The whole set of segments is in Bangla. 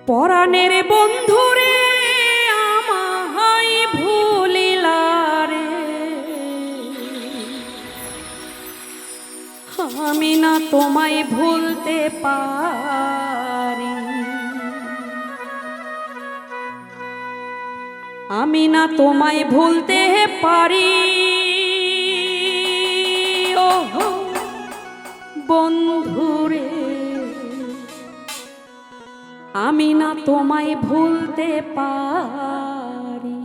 পরাণের বন্ধুরে আমায় ভুলিলা রে, আমি না তোমায় ভুলতে পারি, আমি না তোমায় ভুলতে পারি। ও বন্ধুরে আমি না তোমায় ভুলতে পারি।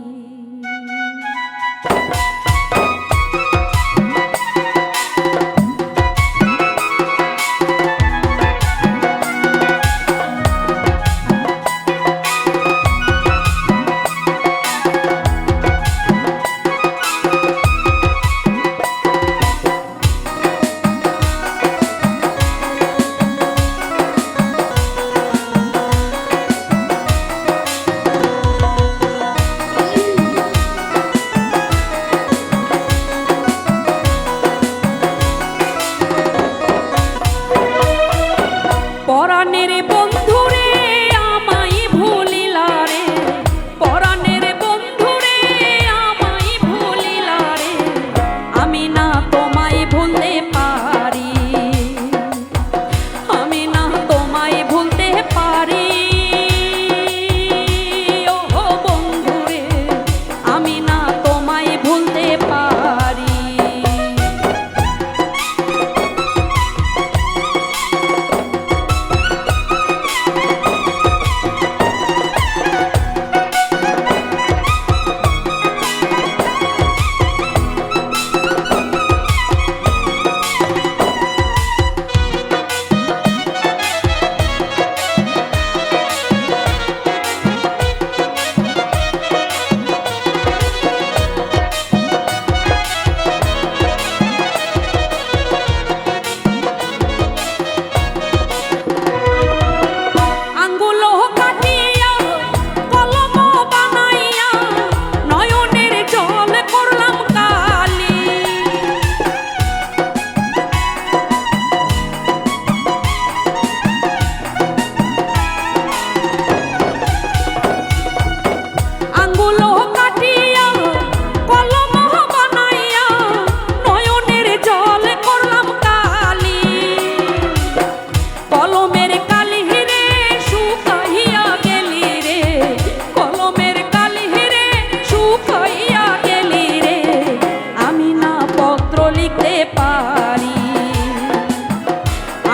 পরাণের বন্ধুরে আমায় ভুলিলা রে, পরাণের বন্ধুরে আমায় ভুলিলা রে, আমি না তোমায় ভুলতে পারি, আমি না তোমায় ভুলতে পারি। ও বন্ধুরে আমি না তোমায় ভুলতে পারি।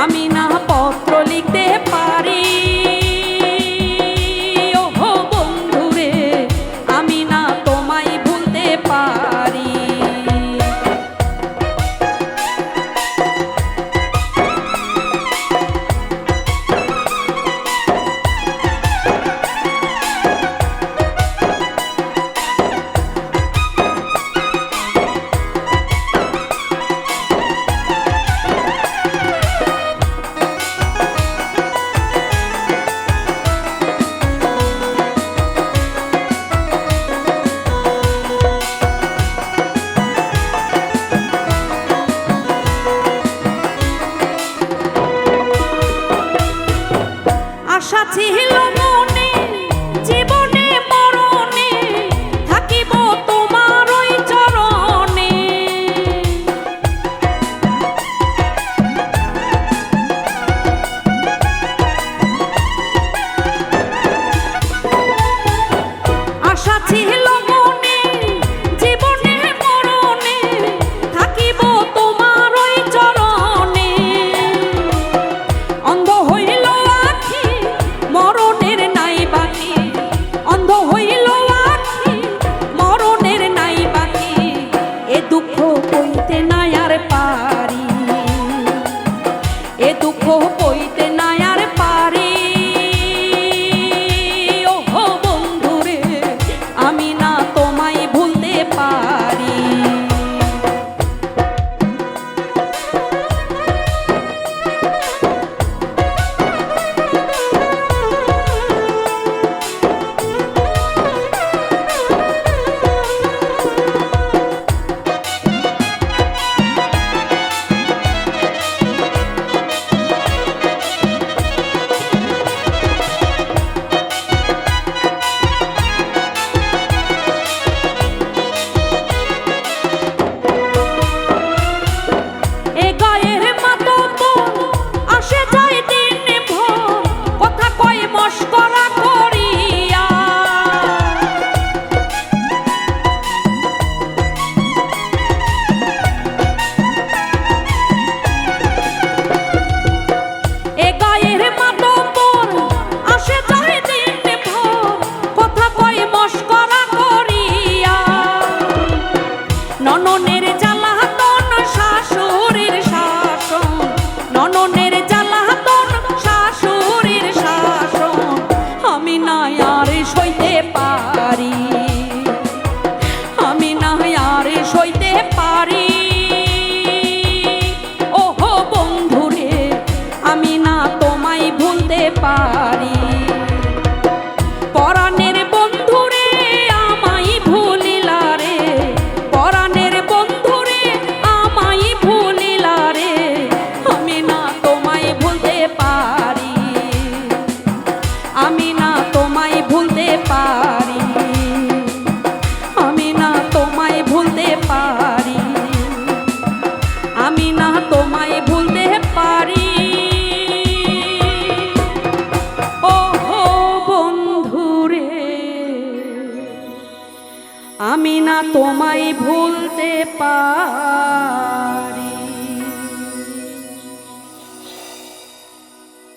আমি না পত্র লিখতে পারি। ও বন্ধুরে আমি না তোমায় ভুলতে পারি। আশা ছিল মনে জীবনে মরণে থাকিব তোমার ওই চরণে, আশা ছিল মনে জীবনে মরণে থাকিব তোমার ওই চরণে। অন্ধ হইল আখি মরণের পারি, আমি না আর সইতে পারি। ওহো বন্ধুরে, আমি না তোমায় ভুলতে পারি। পরাণের বন্ধুরে আমায় ভুলিলা রে, পরাণের বন্ধুরে আমায় ভুলিলা রে, আমি না তোমায় ভুলতে পারি, আমি না তোমায় ভুলতে পারি, আমি না তোমায় ভুলতে পারি, আমি না তোমায় ভুলতে পারি। ওহো বন্ধুরে, আমি না তোমায় ভুলতে পারি।